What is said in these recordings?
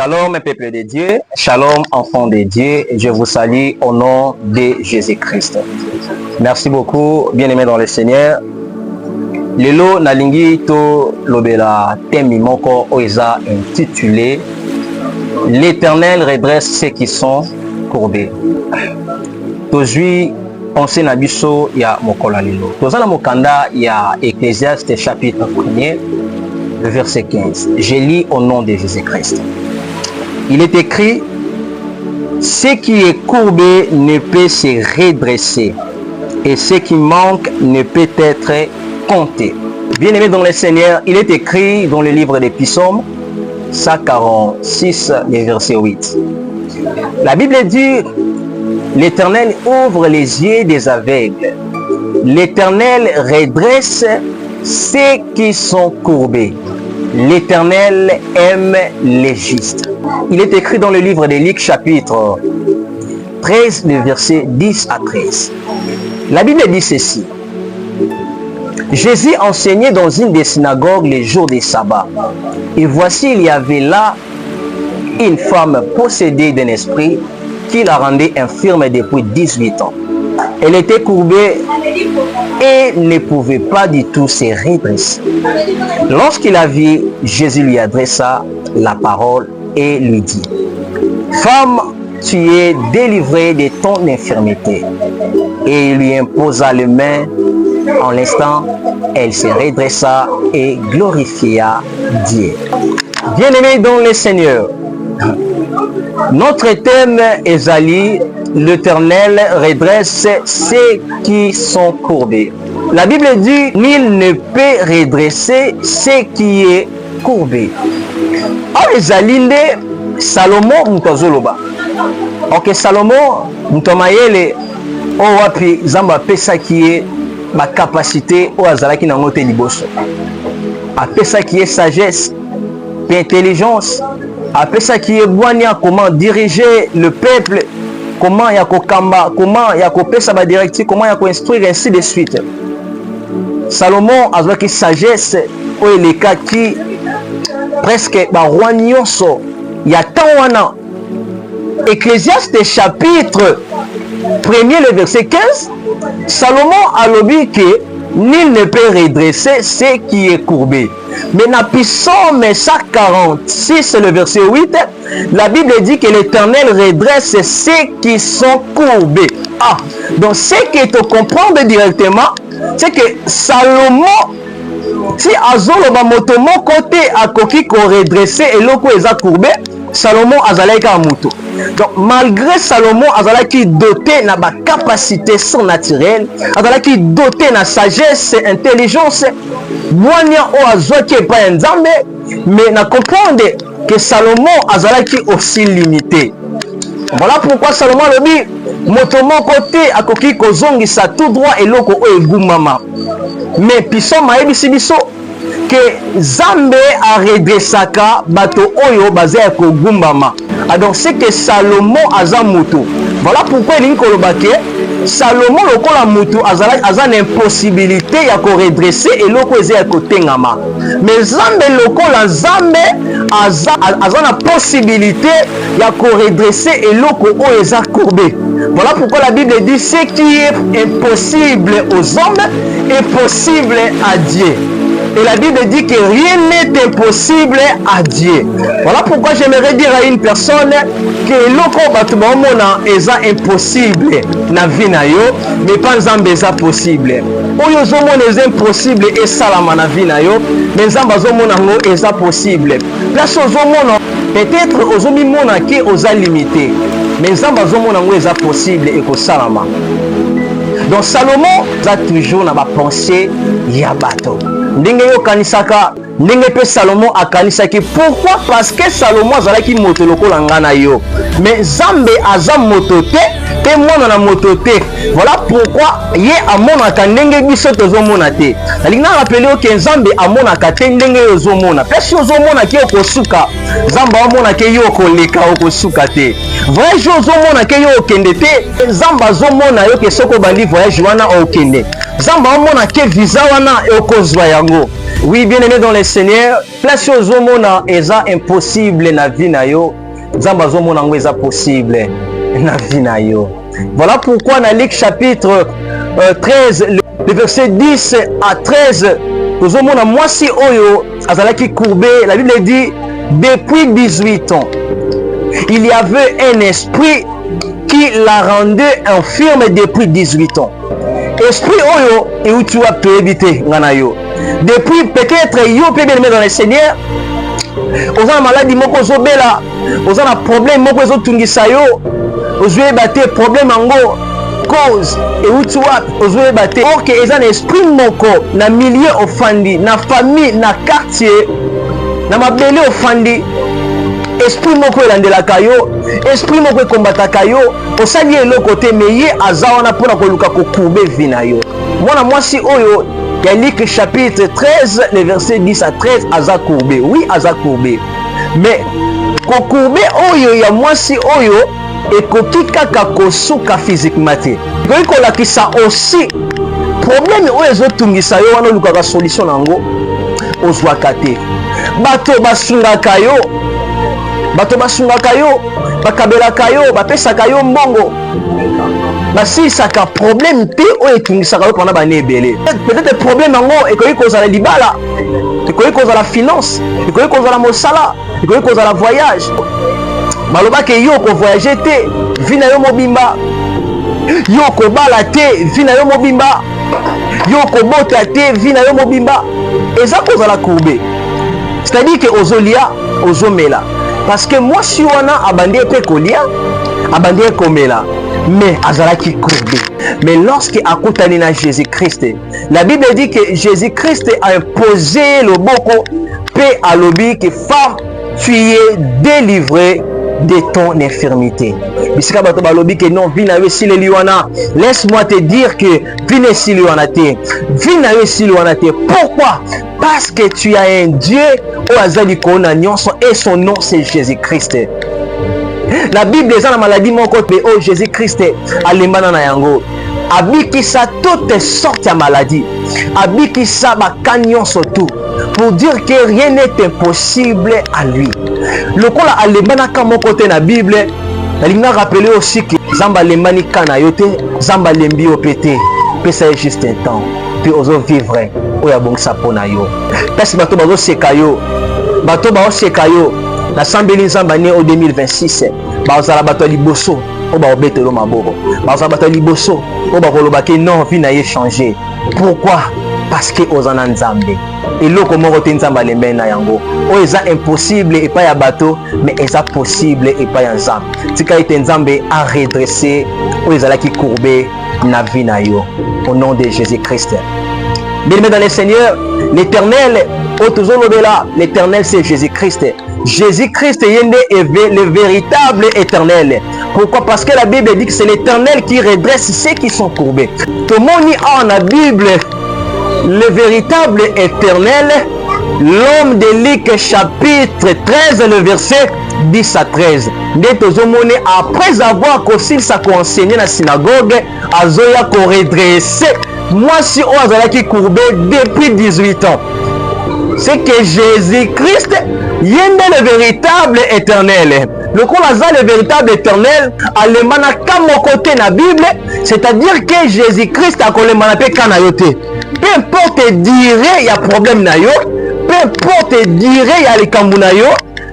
Shalom peuple de Dieu, shalom enfants de Dieu, je vous salue au nom de Jésus-Christ. Merci beaucoup, bien-aimés dans le Seigneur. Lelo nalingi to lobela temi moko oeza intitulé L'Éternel redresse ceux qui sont courbés. Tozui pensé na biso ya mokola lelo. Tozala mokanda ya Ecclésiaste chapitre 1er, verset 15. Je lis au nom de Jésus-Christ. Il est écrit, ce qui est courbé ne peut se redresser et ce qui manque ne peut être compté. Bien-aimé dans le Seigneur, il est écrit dans le livre des Psaumes, 146, verset 8. La Bible dit, l'Éternel ouvre les yeux des aveugles. L'Éternel redresse ceux qui sont courbés. L'Éternel aime les justes. Il est écrit dans le livre de Luc chapitre 13, le verset 10 à 13. La Bible dit ceci. Jésus enseignait dans une des synagogues les jours des sabbats. Et voici, il y avait là une femme possédée d'un esprit qui la rendait infirme depuis 18 ans. Elle était courbée et ne pouvait pas du tout se redresser. Lorsqu'il la vit, Jésus lui adressa la parole et lui dit, « Femme, tu es délivrée de ton infirmité. » Et il lui imposa les mains. En l'instant, elle se redressa et glorifia Dieu. Bien-aimés dans le Seigneur, notre thème est Zali, l'Éternel redresse ceux qui sont courbés. La Bible dit, nul ne peut redresser ce qui est courbé. Or, Zali, Salomon Mutazoloba. Ok, Salomon Mutamayele, Owapi Zamba Pesa qui est ma capacité au Azalaki na ngote liboso. Après ça qui est sagesse, intelligence. Après ça qui est boania, comment diriger le peuple, comment il y a kamba, comment il y a pesa ba directive, comment il y a instruire ainsi de suite. Salomon a qui sagesse au les cas qui presque ba roi nyonso ya tawana. Ecclésiaste chapitre 1er le verset 15, Salomon a lobby que nul ne peut redresser ce qui est courbé. Mais dans Psaume 146, le verset 8, la Bible dit que l'Éternel redresse ceux qui sont courbés. Ah, donc ce que tu comprends directement, c'est que Salomon, si Azoloba motomo côté à koki ko redresser et l'oko est courbé, Salomon azalaika moto. Donc malgré Salomon azalaki doté na ba capacité surnaturelle, azalaki doté na sagesse, intelligence, moyen o azoki pas nzambe, mais na comprendre que Salomon azalaki aussi limité. Voilà pourquoi Salomon le dit motomo côté akoki kozongisa tout droit et loko o egumama. Mais piso maebisi biso que Zambé a redressaka bato oyo basé ko gumbama. Donc c'est que Salomon azamuto. Voilà pourquoi il dit que Salomon lokola mutu azan impossibilité ya ko redresser et loko eze ya ko tengama. Mais Zambé lokola Zambé azan la possibilité ya ko redresser et loko o eza courbé. Voilà pourquoi la Bible dit ce qui est impossible aux hommes est possible à Dieu. Et la Bible dit que rien n'est impossible à Dieu. Voilà pourquoi j'aimerais dire à une personne que loko batumomona est impossible na vie na yo, mais pas nzambe est possible. Oyo zomona est impossible et salama na vie na yo, mais nzamba zomona ngo est possible. Place ozomona peut-être ozomimona ke oza limité, mais nzamba zomona ngo est possible et ko salama. Donc Salomon a toujours na ba pensée ya bato. Ndenge yo kanisaka, ndenge pe Salomon akanisaki. Pourquoi? Parce que Salomon azalaki moto lokola ngana yo. Mais Zambé aza moto te, pe mwana na moto te. Voilà pourquoi ye amonaka ndenge biso tozomona te. Nalinga rappeler que Zambé amonaka te ndenge yo zomona. Pe si ozomona ki okosuka, Zamba amona ke yo koleka okosuka te. Voyage ozomona ke yo okende te, Zamba zomona yo ke soko bandi voyage wana okende. Zamba amona ke visa wana okozwa yango. Oui, bien aimé dans le Seigneur, place aux hommes eza impossible na vie na yo, nzambe azomona ngo eza possible na vie na yo. Voilà pourquoi dans Luc chapitre 13, le verset 10 à 13, nous avons mwasi oyo azalaki courbé, la Bible dit depuis 18 ans. Il y avait un esprit qui la rendait infirme depuis 18 ans. Esprit oyo et tu as pu éviter ngana yo. Depuis peut-être yo peut bien dans le Seigneur, aux gens maladie moko zobela, aux gens problème moko ezotungisa yo, ozwe bate problème ango cause et où tu as ozwe bate ok eza na esprit moko na milieu ofandi na famille na quartier na mabele ofandi esprit moko elandelaka yo esprit moko ekombataka yo osali eloko te me ye aza wana mpona koluka kokurbe vi na yo. Mwana mwasi oyo ya Luc chapitre 13 le verset 10 à 13 aza courbé, oui aza courbé, mais kokurbe oyo ya mwasi oyo ekoki kaka kosuka physiquement te, ekoki kolakisa aussi problème oyo ezotungisa yo wana olukaka solution nango ozwaka te. Bato basungaka yo bakabelaka yo bapesaka yo mbongo basilisaka problème te oyo etungisaka yo pendant bane ebele. Peut-être problème yango ekoki kozala libala, ekoki kozala finance, ekoki kozala mosala, ekoki kozala voyage. Balobaki yo ko voyager te vi na yo mobimba, yo kobala te vi na yo mobimba, yo kobota te vi na yo mobimba, eza kozala courbe. C'est-à-dire que ozolia ozomela parce que moi si wana abandi pe kolia abandi komela mais azalaki courbé. Mais lorsque akutani na Jésus-Christ, la Bible dit que Jésus-Christ a imposé le boko pe alobi que femme tu es délivrée de ton infirmité. Bisika bato balobi que non vina yo si le liwana. Laisse-moi te dire que vina si liwana te. Vina yo si liwana te. Pourquoi? Parce que tu as un Dieu au azali kona nyonso et son nom c'est Jésus-Christ. La Bible est dans la maladie mon côté oh Jésus-Christ alemana na yango. Abikisa toutes sortes de maladies. Abikisa bakanyonso tout. Pour dire que rien n'est impossible à lui. Le kola alemana ka mon côté na Bible, il m'a rappelé aussi que Zamba lemani kana yote, Zamba lembi opete. Puis ça est juste un temps. Puis ozo vivre oya bongisa pona yo. Parce bato bazo seka yo. Bato bazo seka yo. Na sambeli Zamba né au 2026. Bazala bato liboso. Oba obetelo maboko. Bazala bato liboso. Oba kolobaki non, vie na ye changer. Pourquoi? Parce que ozana nzambe. Et loko moko te nzamba lembe na yango. O eza impossible et pas ya bato, mais eza possible et pas ya nzambe. Tika ite nzambe a redressé o ezala ki courbé na vie na yo. Au nom de Jésus-Christ. Bien-aimés dans le Seigneur, l'Éternel, l'Éternel c'est Jésus-Christ. Jésus-Christ est le véritable éternel. Pourquoi? Parce que la Bible dit que c'est l'Éternel qui redresse ceux qui sont courbés. Tout le monde a en la Bible le véritable éternel, l'homme de Luc chapitre 13, le verset 10 à 13. Après avoir enseigné dans la synagogue, Azoya ko redressé. Moi si on a qui courbé depuis 18 ans. C'est que Jésus-Christ il est le véritable éternel. Le Kolaza le véritable éternel, alemana kamo côté na Bible, c'est-à-dire que Jésus-Christ a kolemana pe kanayote. Peu importe dire il y a problème na yo, peu importe dire il y a les kambuna yo,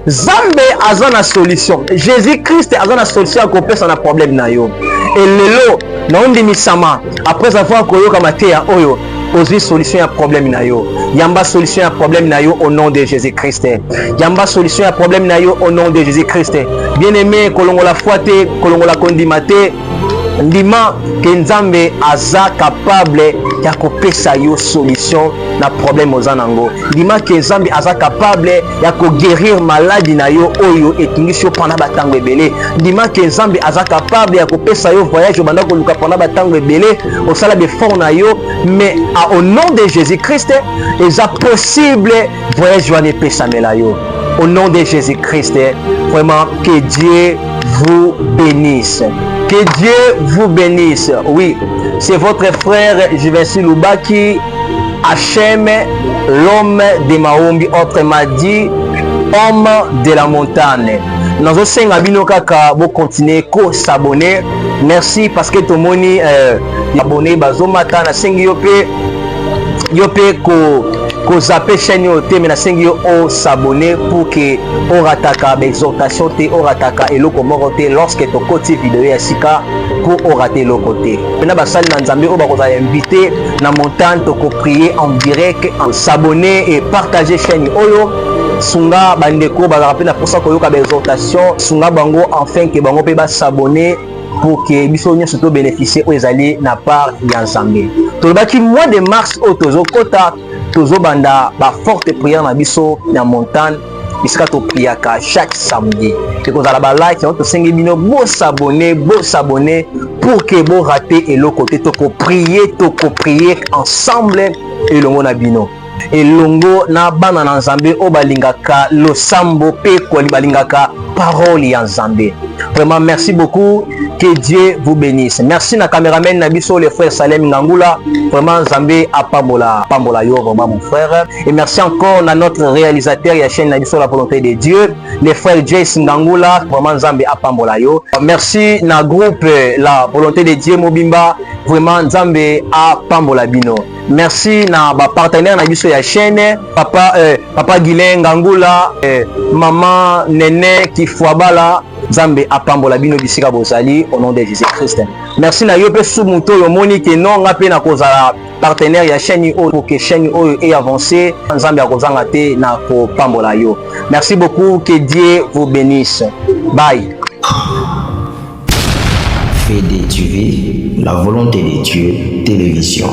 Zambe azana solution. Jésus-Christ azana solution à couper son problème na yo. Et lelo na ondi misama après avoir koyoka mateya oyo ozi solution à problème na yo. Yamba solution à problème na yo au nom de Jésus-Christ. Yamba solution à problème na yo au nom de Jésus-Christ. Bien-aimé kolongola foite, kolongola kondimate, ndima ke nzambe aza capable ya kopesa yo solution na problème ozanango. Ndima ke nzambe aza capable ya ko guérir maladie na yo oyo etungisi yo pendant batango ebele. Ndima ke nzambe aza capable ya kopesa yo voyage banda ko luka pendant batango ebele osala be fort na yo, mais au nom de Jésus-Christ eza possible voyage wana epesa mela yo. Au nom de Jésus-Christ, vraiment que Dieu vous bénisse. Que Dieu vous bénisse. Oui, c'est votre frère Jivency Loubaki Hachem, l'homme de Maombi, autrement dit, homme de la montagne. Nous avons bino kaka bo continuer ko s'abonner. Merci parce que tout moni abonné bazomata na sengi yope ko zappe chaîne yo te mais na sengi yo o s'abonner pour que on rataka exhortation te on rataka eloko moko te lorsque to koti vidéo ya sika pour on rater le côté. Na basali na Nzambe o ba ko inviter na montagne to ko prier en direct, s'abonner et partager chaîne oyo. Sunga bandeko ba rappeler pour ça ko yoka ba exhortation sunga bango enfin que bango pe ba s'abonner pour que biso nyonso to bénéficier o ezali na part ya Nzambe. To baki mois de mars o tozo kota tozo banda ba forte prière na biso na montagne bisika to priaka chaque samedi. Que kozala ba like to sengi bino bo s'abonner pour que bo rater et le côté to ko prier ensemble et le mona bino. Et longo na bana na Nzambe o balingaka losambo pe ko balingaka parole ya Nzambe. Vraiment merci beaucoup, que Dieu vous bénisse. Merci na caméraman na biso le frère Salem Ngangula, vraiment Nzambe a pambola yo vraiment mon frère. Et merci encore à notre réalisateur ya chaîne na biso la volonté de Dieu, le frère Jace Ngangula, vraiment Nzambe a pambola yo. Merci na groupe la volonté de Dieu Mobimba, vraiment Nzambe a pambola bino. Merci na ba partenaire na biso ya chaîne papa Guilain Ngangula, maman Nene Kifwabala, Nzambe apambola bino bisika bozali au nom de Jésus-Christ. Merci na yo pe sumuto yo moni ke non ngape na kozala partenaire ya chaîne o pour que chaîne o ait avancé Nzambe akozanga te na ko pambola yo. Merci beaucoup, que Dieu vous bénisse. Bye. FDTV, la volonté de Dieu, télévision.